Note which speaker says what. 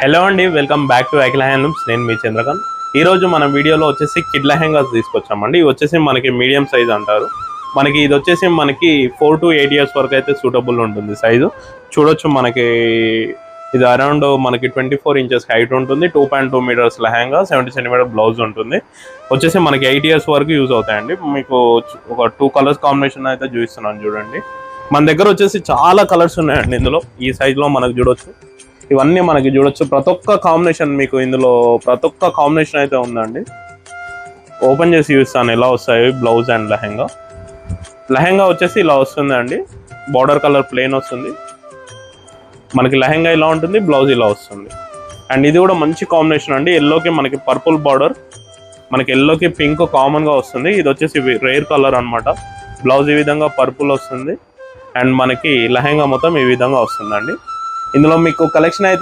Speaker 1: Hello అండి, welcome back to Akhila handlooms. నేను మీ చంద్రకాంత్. ఈ రోజు మన వీడియోలో వచ్చేసి కిడ్ లెహెంగాస్ తీసుకొచ్చామండి. ఇవి వచ్చేసి మనకి మీడియం సైజ్ అంటారు. మనకి ఇది వచ్చేసి మనకి 4 to 8 years వరకు అయితే సూటబుల్ ఉంటుంది సైజు. చూడొచ్చు, మనకి ఇది అరౌండ్ మనకి 24 inches హైట్ ఉంటుంది. 2.2 meters లెహెంగా, 70 cm బ్లౌజ్ ఉంటుంది. వచ్చేసి మనకి 8 years వరకు యూజ్ అవుతాయండి. మీకు ఒక 2 కలర్స్ కాంబినేషన్ అయితే చూపిస్తున్నాను చూడండి. మన దగ్గర వచ్చేసి చాలా కలర్స్ ఉన్నాయండి. ఇందులో ఈ సైజులో మనకు చూడొచ్చు, ఇవన్నీ మనకి చూడొచ్చు. ప్రతి ఒక్క కాంబినేషన్ మీకు ఇందులో ప్రతి ఒక్క కాంబినేషన్ అయితే ఉందండి. ఓపెన్ చేసి చూస్తాను ఎలా వస్తాయి బ్లౌజ్ అండ్ లెహెంగా. లెహెంగా వచ్చేసి ఇలా వస్తుందండి. బార్డర్ కలర్ ప్లెయిన్ వస్తుంది. మనకి లెహెంగా ఇలా ఉంటుంది, బ్లౌజ్ ఇలా వస్తుంది. అండ్ ఇది కూడా మంచి కాంబినేషన్ అండి. ఎల్లోకి మనకి పర్పుల్ బార్డర్, మనకి ఎల్లోకి పింక్ కామన్గా వస్తుంది. ఇది వచ్చేసి రేర్ కలర్ అనమాట. బ్లౌజ్ ఈ విధంగా పర్పుల్ వస్తుంది. అండ్ మనకి లెహెంగా మొత్తం ఈ విధంగా వస్తుందండి. ఇందులో మీకు కలెక్షన్ అయితే